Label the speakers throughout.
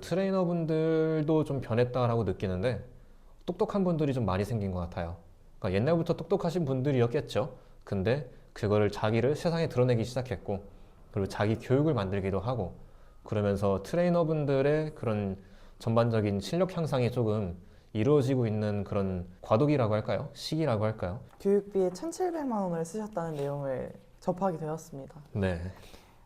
Speaker 1: 트레이너분들도 좀 변했다라고 느끼는데 똑똑한 분들이 좀 많이 생긴 것 같아요. 그러니까 옛날부터 똑똑하신 분들이었겠죠. 근데 그거를 자기를 세상에 드러내기 시작했고, 그리고 자기 교육을 만들기도 하고, 그러면서 트레이너분들의 그런 전반적인 실력 향상이 조금 이루어지고 있는 그런 과도기라고 할까요? 시기라고 할까요?
Speaker 2: 교육비에 1,700만 원을 쓰셨다는 내용을 접하게 되었습니다.
Speaker 1: 네.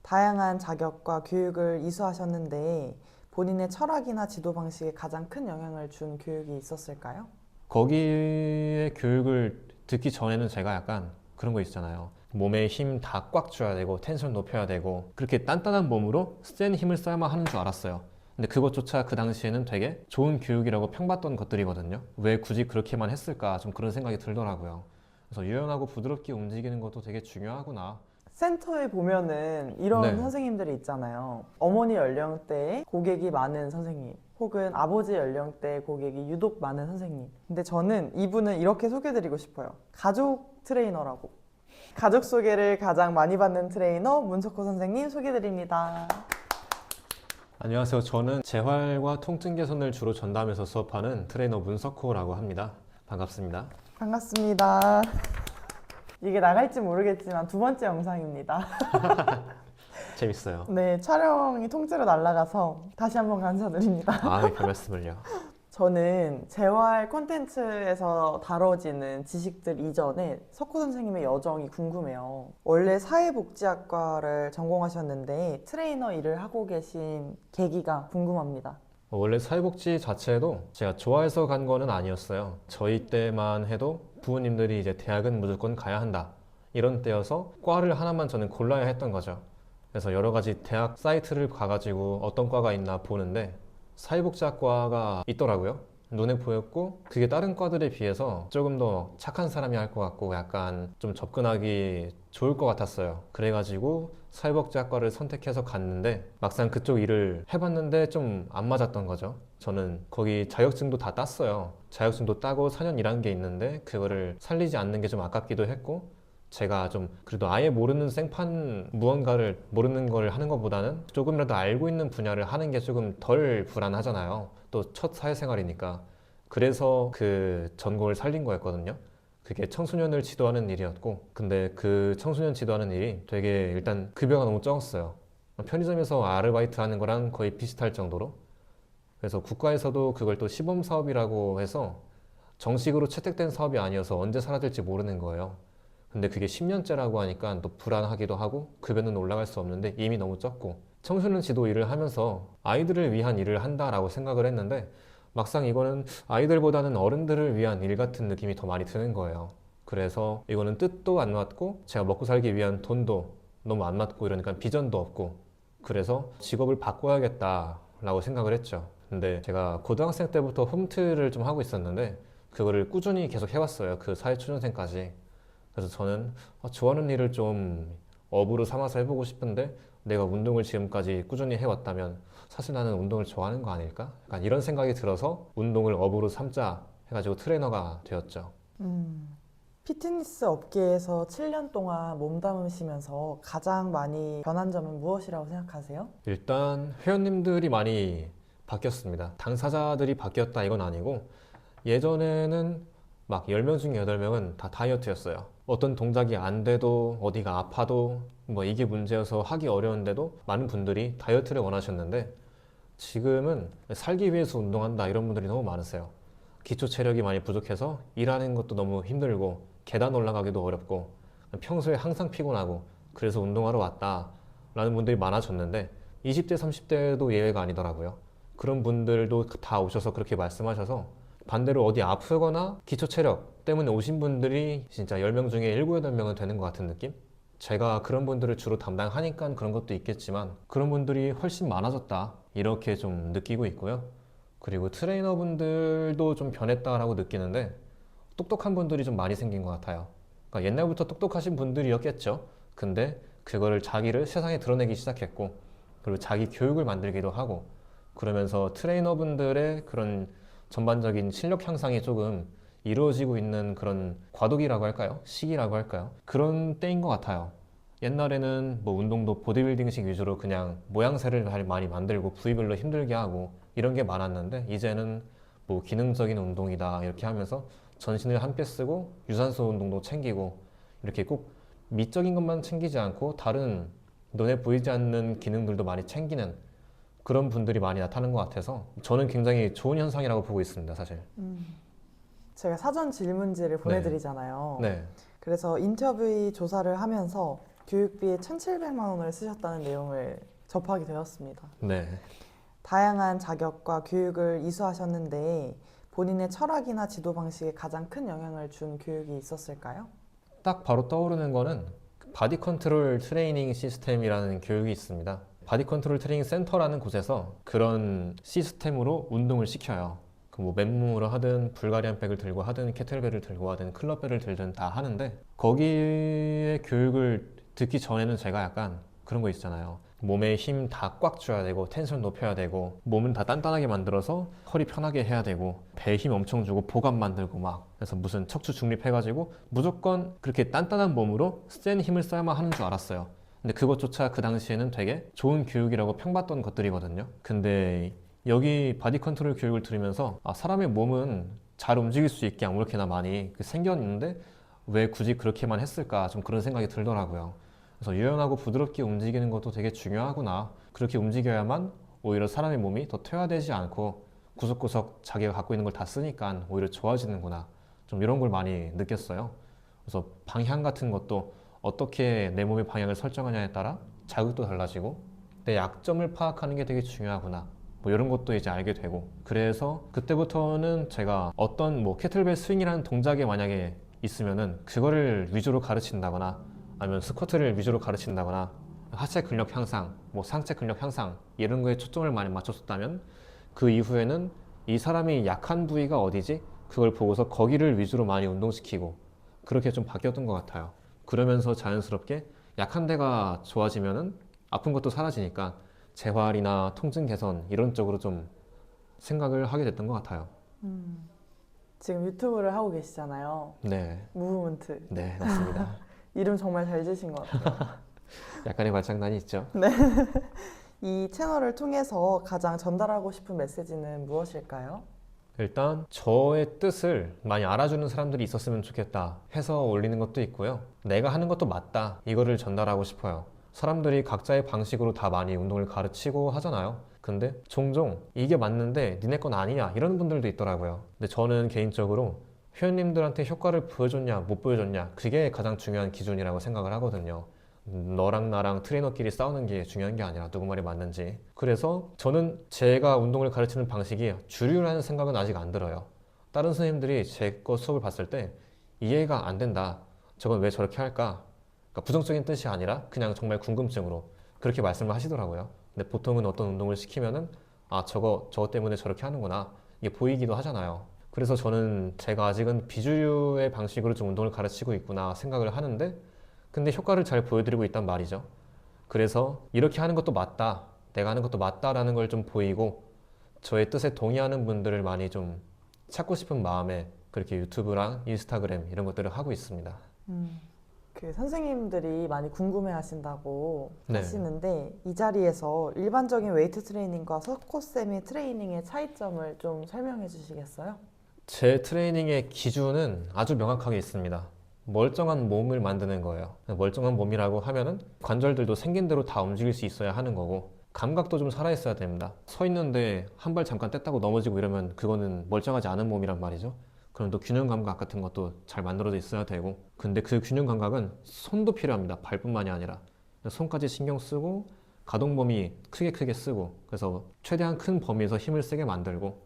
Speaker 2: 다양한 자격과 교육을 이수하셨는데 본인의 철학이나 지도 방식에 가장 큰 영향을 준 교육이 있었을까요?
Speaker 1: 거기에 교육을 듣기 전에는 제가 약간 그런 거 있잖아요. 몸에 힘 다 꽉 줘야 되고 텐션 높여야 되고 그렇게 단단한 몸으로 센 힘을 써야만 하는 줄 알았어요. 근데 그것조차 그 당시에는 되게 좋은 교육이라고 평받던 것들이거든요. 왜 굳이 그렇게만 했을까 좀 그런 생각이 들더라고요. 그래서 유연하고 부드럽게 움직이는 것도 되게 중요하구나.
Speaker 2: 센터에 보면은 이런
Speaker 1: 네.
Speaker 2: 선생님들이 있잖아요. 어머니 연령대에 고객이 많은 선생님, 혹은 아버지 연령대에 고객이 유독 많은 선생님. 근데 저는 이분은 이렇게 소개드리고 싶어요. 가족 트레이너라고. 가족 소개를 가장 많이 받는 트레이너 문석호 선생님 소개드립니다.
Speaker 1: 안녕하세요. 저는 재활과 통증 개선을 주로 전담해서 수업하는 트레이너 문석호라고 합니다. 반갑습니다.
Speaker 2: 반갑습니다. 이게 나갈지 모르겠지만 두 번째 영상입니다.
Speaker 1: 재밌어요.
Speaker 2: 네, 촬영이 통째로 날아가서 다시 한번 감사드립니다.
Speaker 1: 아, 별 말씀을요.
Speaker 2: 저는 재활 콘텐츠에서 다뤄지는 지식들 이전에 석호 선생님의 여정이 궁금해요. 원래 사회복지학과를 전공하셨는데 트레이너 일을 하고 계신 계기가 궁금합니다.
Speaker 1: 원래 사회복지 자체도 제가 좋아해서 간 거는 아니었어요. 저희 때만 해도 부모님들이 이제 대학은 무조건 가야 한다. 이런 때여서 과를 하나만 저는 골라야 했던 거죠. 그래서 여러 가지 대학 사이트를 가가지고 어떤 과가 있나 보는데 사회복지학과가 있더라고요. 눈에 보였고 그게 다른 과들에 비해서 조금 더 착한 사람이 할 것 같고 약간 좀 접근하기 좋을 것 같았어요. 그래가지고 사회복지학과를 선택해서 갔는데 막상 그쪽 일을 해봤는데 좀 안 맞았던 거죠. 저는 거기 자격증도 다 땄어요. 자격증도 따고 4년 일한 게 있는데 그거를 살리지 않는 게 좀 아깝기도 했고 제가 좀 그래도 아예 모르는 생판 무언가를 모르는 걸 하는 것보다는 조금이라도 알고 있는 분야를 하는 게 조금 덜 불안하잖아요. 또 첫 사회생활이니까. 그래서 그 전공을 살린 거였거든요. 그게 청소년을 지도하는 일이었고 근데 그 청소년 지도하는 일이 되게 일단 급여가 너무 적었어요. 편의점에서 아르바이트 하는 거랑 거의 비슷할 정도로. 그래서 국가에서도 그걸 또 시범 사업이라고 해서 정식으로 채택된 사업이 아니어서 언제 사라질지 모르는 거예요. 근데 그게 10년째라고 하니까 또 불안하기도 하고 급여는 올라갈 수 없는데 이미 너무 적고 청소년 지도 일을 하면서 아이들을 위한 일을 한다라고 생각을 했는데 막상 이거는 아이들보다는 어른들을 위한 일 같은 느낌이 더 많이 드는 거예요. 그래서 이거는 뜻도 안 맞고 제가 먹고 살기 위한 돈도 너무 안 맞고 이러니까 비전도 없고 그래서 직업을 바꿔야겠다라고 생각을 했죠. 근데 제가 고등학생 때부터 홈트를 좀 하고 있었는데 그거를 꾸준히 계속 해왔어요. 그 사회초년생까지. 그래서 저는 좋아하는 일을 좀 업으로 삼아서 해보고 싶은데 내가 운동을 지금까지 꾸준히 해왔다면 사실 나는 운동을 좋아하는 거 아닐까? 약간 이런 생각이 들어서 운동을 업으로 삼자 해가지고 트레이너가 되었죠.
Speaker 2: 피트니스 업계에서 7년 동안 몸담으시면서 가장 많이 변한 점은 무엇이라고 생각하세요?
Speaker 1: 일단 회원님들이 많이 바뀌었습니다. 당사자들이 바뀌었다 이건 아니고 예전에는 막 10명 중에 8명은 다 다이어트였어요. 어떤 동작이 안 돼도 어디가 아파도 뭐 이게 문제여서 하기 어려운데도 많은 분들이 다이어트를 원하셨는데 지금은 살기 위해서 운동한다 이런 분들이 너무 많으세요. 기초 체력이 많이 부족해서 일하는 것도 너무 힘들고 계단 올라가기도 어렵고 평소에 항상 피곤하고 그래서 운동하러 왔다 라는 분들이 많아졌는데 20대 30대도 예외가 아니더라고요. 그런 분들도 다 오셔서 그렇게 말씀하셔서 반대로 어디 아프거나 기초 체력 때문에 오신 분들이 진짜 10명 중에 7, 8명은 되는 것 같은 느낌? 제가 그런 분들을 주로 담당하니까 그런 것도 있겠지만 그런 분들이 훨씬 많아졌다 이렇게 좀 느끼고 있고요. 그리고 트레이너분들도 좀 변했다라고 느끼는데 똑똑한 분들이 좀 많이 생긴 것 같아요. 그러니까 옛날부터 똑똑하신 분들이었겠죠. 근데 그거를 자기를 세상에 드러내기 시작했고 그리고 자기 교육을 만들기도 하고 그러면서 트레이너분들의 그런 전반적인 실력 향상이 조금 이루어지고 있는 그런 과도기라고 할까요? 시기라고 할까요? 그런 때인 것 같아요. 옛날에는 뭐 운동도 보디빌딩식 위주로 그냥 모양새를 많이 만들고 부위별로 힘들게 하고 이런 게 많았는데 이제는 뭐 기능적인 운동이다 이렇게 하면서 전신을 함께 쓰고 유산소 운동도 챙기고 이렇게 꼭 미적인 것만 챙기지 않고 다른 눈에 보이지 않는 기능들도 많이 챙기는 그런 분들이 많이 나타나는 것 같아서 저는 굉장히 좋은 현상이라고 보고 있습니다, 사실.
Speaker 2: 제가 사전 질문지를 보내드리잖아요.
Speaker 1: 네,
Speaker 2: 그래서 인터뷰 조사를 하면서 교육비에 1,700만 원을 쓰셨다는 내용을 접하게 되었습니다.
Speaker 1: 네.
Speaker 2: 다양한 자격과 교육을 이수하셨는데 본인의 철학이나 지도 방식에 가장 큰 영향을 준 교육이 있었을까요?
Speaker 1: 딱 바로 떠오르는 거는 바디 컨트롤 트레이닝 시스템이라는 교육이 있습니다. 바디 컨트롤 트레이닝 센터라는 곳에서 그런 시스템으로 운동을 시켜요. 그 뭐 맨몸으로 하든 불가리안 백을 들고 하든 케틀벨을 들고 하든 클럽벨을 들든 다 하는데 거기에 교육을 듣기 전에는 제가 약간 그런 거 있잖아요. 몸에 힘 다 꽉 줘야 되고 텐션 높여야 되고 몸은 다 단단하게 만들어서 허리 편하게 해야 되고 배에 힘 엄청 주고 복압 만들고 막 그래서 무슨 척추 중립해가지고 무조건 그렇게 단단한 몸으로 센 힘을 써야만 하는 줄 알았어요. 근데 그것조차 그 당시에는 되게 좋은 교육이라고 평받던 것들이거든요. 근데 여기 바디 컨트롤 교육을 들으면서 아, 사람의 몸은 잘 움직일 수 있게 아무렇게나 많이 생겼는데 왜 굳이 그렇게만 했을까 좀 그런 생각이 들더라고요. 그래서 유연하고 부드럽게 움직이는 것도 되게 중요하구나. 그렇게 움직여야만 오히려 사람의 몸이 더 퇴화되지 않고 구석구석 자기가 갖고 있는 걸 다 쓰니까 오히려 좋아지는구나. 좀 이런 걸 많이 느꼈어요. 그래서 방향 같은 것도 어떻게 내 몸의 방향을 설정하냐에 따라 자극도 달라지고 내 약점을 파악하는 게 되게 중요하구나. 뭐 이런 것도 이제 알게 되고 그래서 그때부터는 제가 어떤 뭐 케틀벨 스윙이라는 동작이 만약에 있으면은 그거를 위주로 가르친다거나 아니면 스쿼트를 위주로 가르친다거나 하체 근력 향상, 뭐 상체 근력 향상 이런 거에 초점을 많이 맞췄었다면 그 이후에는 이 사람이 약한 부위가 어디지? 그걸 보고서 거기를 위주로 많이 운동시키고 그렇게 좀 바뀌었던 것 같아요. 그러면서 자연스럽게 약한 데가 좋아지면은 아픈 것도 사라지니까 재활이나 통증 개선 이런 쪽으로 좀 생각을 하게 됐던 것 같아요.
Speaker 2: 지금 유튜브를 하고 계시잖아요.
Speaker 1: 네,
Speaker 2: 무브먼트.
Speaker 1: 네, 맞습니다.
Speaker 2: 이름 정말 잘 지으신 것 같아요.
Speaker 1: 약간의 말장난이 있죠.
Speaker 2: 이 채널을 통해서 가장 전달하고 싶은 메시지는 무엇일까요?
Speaker 1: 일단 저의 뜻을 많이 알아주는 사람들이 있었으면 좋겠다 해서 올리는 것도 있고요. 내가 하는 것도 맞다 이거를 전달하고 싶어요. 사람들이 각자의 방식으로 다 많이 운동을 가르치고 하잖아요. 근데 종종 이게 맞는데 니네 건 아니냐 이런 분들도 있더라고요. 근데 저는 개인적으로 회원님들한테 효과를 보여줬냐 못 보여줬냐 그게 가장 중요한 기준이라고 생각을 하거든요. 너랑 나랑 트레이너끼리 싸우는 게 중요한 게 아니라 누구 말이 맞는지. 그래서 저는 제가 운동을 가르치는 방식이 주류라는 생각은 아직 안 들어요. 다른 선생님들이 제 거 수업을 봤을 때 이해가 안 된다. 저건 왜 저렇게 할까? 그러니까 부정적인 뜻이 아니라 그냥 정말 궁금증으로 그렇게 말씀을 하시더라고요. 근데 보통은 어떤 운동을 시키면은 아 저거 때문에 저렇게 하는구나 이게 보이기도 하잖아요. 그래서 저는 제가 아직은 비주류의 방식으로 좀 운동을 가르치고 있구나 생각을 하는데 근데 효과를 잘 보여드리고 있단 말이죠. 그래서 이렇게 하는 것도 맞다, 내가 하는 것도 맞다라는 걸 좀 보이고 저의 뜻에 동의하는 분들을 많이 좀 찾고 싶은 마음에 그렇게 유튜브랑 인스타그램 이런 것들을 하고 있습니다.
Speaker 2: 그 선생님들이 많이 궁금해하신다고
Speaker 1: 네.
Speaker 2: 하시는데 이 자리에서 일반적인 웨이트 트레이닝과 석호세미 트레이닝의 차이점을 좀 설명해 주시겠어요?
Speaker 1: 제 트레이닝의 기준은 아주 명확하게 있습니다. 멀쩡한 몸을 만드는 거예요. 멀쩡한 몸이라고 하면은 관절들도 생긴 대로 다 움직일 수 있어야 하는 거고 감각도 좀 살아있어야 됩니다. 서 있는데 한 발 잠깐 뗐다고 넘어지고 이러면 그거는 멀쩡하지 않은 몸이란 말이죠. 그럼 또 균형 감각 같은 것도 잘 만들어져 있어야 되고 근데 그 균형 감각은 손도 필요합니다. 발뿐만이 아니라 손까지 신경 쓰고 가동 범위 크게 쓰고 그래서 최대한 큰 범위에서 힘을 세게 만들고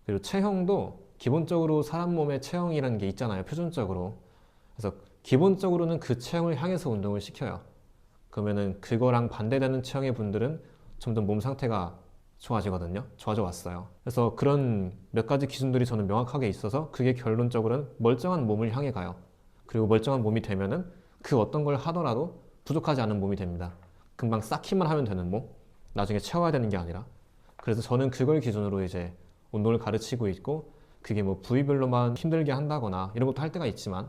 Speaker 1: 그리고 체형도 기본적으로 사람 몸의 체형이라는 게 있잖아요. 표준적으로. 그래서 기본적으로는 그 체형을 향해서 운동을 시켜요. 그러면은 그거랑 반대되는 체형의 분들은 점점 몸 상태가 좋아지거든요. 좋아져 왔어요. 그래서 그런 몇 가지 기준들이 저는 명확하게 있어서 그게 결론적으로는 멀쩡한 몸을 향해 가요. 그리고 멀쩡한 몸이 되면은 그 어떤 걸 하더라도 부족하지 않은 몸이 됩니다. 금방 쌓기만 하면 되는 몸, 나중에 채워야 되는 게 아니라. 그래서 저는 그걸 기준으로 이제 운동을 가르치고 있고 그게 뭐 부위별로만 힘들게 한다거나 이런 것도 할 때가 있지만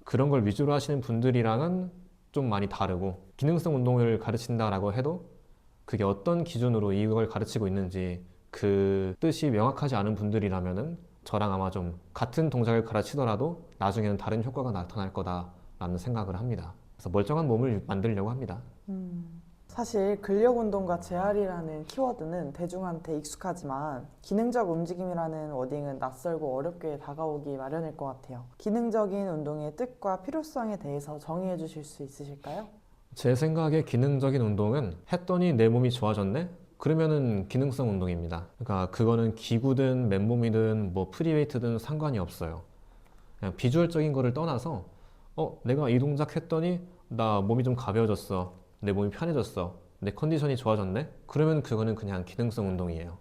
Speaker 1: 그런 걸 위주로 하시는 분들이랑은 좀 많이 다르고 기능성 운동을 가르친다라고 해도 그게 어떤 기준으로 이걸 가르치고 있는지 그 뜻이 명확하지 않은 분들이라면은 저랑 아마 좀 같은 동작을 가르치더라도 나중에는 다른 효과가 나타날 거다라는 생각을 합니다. 그래서 멀쩡한 몸을 만들려고 합니다.
Speaker 2: 사실 근력 운동과 재활이라는 키워드는 대중한테 익숙하지만 기능적 움직임이라는 워딩은 낯설고 어렵게 다가오기 마련일 것 같아요. 기능적인 운동의 뜻과 필요성에 대해서 정의해 주실 수 있으실까요?
Speaker 1: 제 생각에 기능적인 운동은 했더니 내 몸이 좋아졌네? 그러면은 기능성 운동입니다. 그러니까 그거는 기구든 맨몸이든 뭐 프리웨이트든 상관이 없어요. 그냥 비주얼적인 거를 떠나서 내가 이 동작 했더니 나 몸이 좀 가벼워졌어. 내 몸이 편해졌어. 내 컨디션이 좋아졌네? 그러면 그거는 그냥 기능성 운동이에요.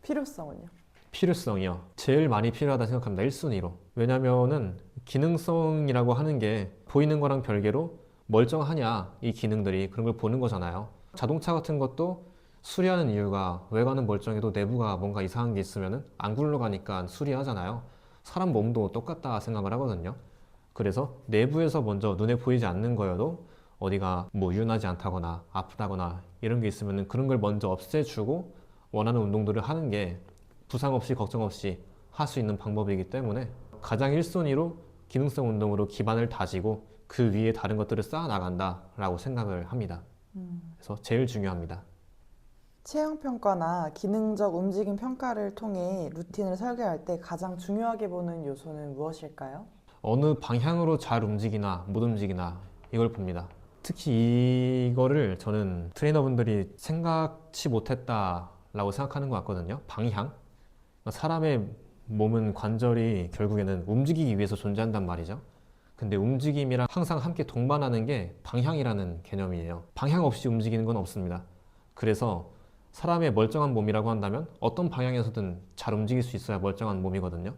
Speaker 2: 필요성은요?
Speaker 1: 필요성이요. 제일 많이 필요하다 생각합니다. 1순위로. 왜냐면은 기능성이라고 하는 게 보이는 거랑 별개로 멀쩡하냐, 이 기능들이 그런 걸 보는 거잖아요. 자동차 같은 것도 수리하는 이유가 외관은 멀쩡해도 내부가 뭔가 이상한 게 있으면은 안 굴러가니까 수리하잖아요. 사람 몸도 똑같다 생각을 하거든요. 그래서 내부에서 먼저 눈에 보이지 않는 거여도 어디가 뭐 유연하지 않다거나 아프다거나 이런 게 있으면은 그런 걸 먼저 없애주고 원하는 운동들을 하는 게 부상 없이 걱정 없이 할 수 있는 방법이기 때문에 가장 1순위로 기능성 운동으로 기반을 다지고 그 위에 다른 것들을 쌓아 나간다라고 생각을 합니다. 그래서 제일 중요합니다.
Speaker 2: 체형 평가나 기능적 움직임 평가를 통해 루틴을 설계할 때 가장 중요하게 보는 요소는 무엇일까요?
Speaker 1: 어느 방향으로 잘 움직이나 못 움직이나 이걸 봅니다. 특히 이거를 저는 트레이너분들이 생각치 못했다라고 생각하는 것 같거든요. 방향. 사람의 몸은 관절이 결국에는 움직이기 위해서 존재한단 말이죠. 근데 움직임이랑 항상 함께 동반하는 게 방향이라는 개념이에요. 방향 없이 움직이는 건 없습니다. 그래서 사람의 멀쩡한 몸이라고 한다면 어떤 방향에서든 잘 움직일 수 있어야 멀쩡한 몸이거든요.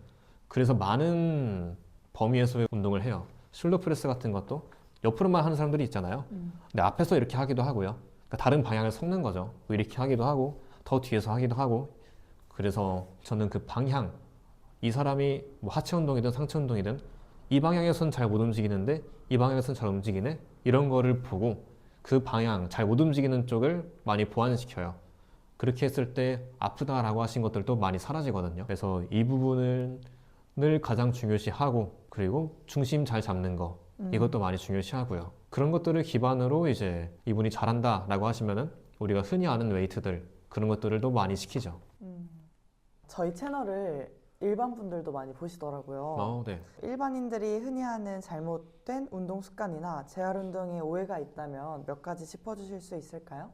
Speaker 1: 그래서 많은 범위에서의 운동을 해요. 숄더 프레스 같은 것도 옆으로만 하는 사람들이 있잖아요. 근데 앞에서 이렇게 하기도 하고요. 그러니까 다른 방향을 섞는 거죠. 뭐 이렇게 하기도 하고 더 뒤에서 하기도 하고. 그래서 저는 그 방향, 이 사람이 뭐 하체 운동이든 상체 운동이든 이 방향에선 잘 못 움직이는데 이 방향에선 잘 움직이네? 이런 거를 보고 그 방향, 잘 못 움직이는 쪽을 많이 보완시켜요. 그렇게 했을 때 아프다라고 하신 것들도 많이 사라지거든요. 그래서 이 부분을 늘 가장 중요시하고 그리고 중심 잘 잡는 거 이것도 많이 중요시하고요. 그런 것들을 기반으로 이제 이분이 잘한다라고 하시면은 우리가 흔히 아는 웨이트들 그런 것들을 또 많이 시키죠.
Speaker 2: 저희 채널을 일반 분들도 많이 보시더라고요.
Speaker 1: 네.
Speaker 2: 일반인들이 흔히 하는 잘못된 운동 습관이나 재활 운동에 오해가 있다면 몇 가지 짚어주실 수 있을까요?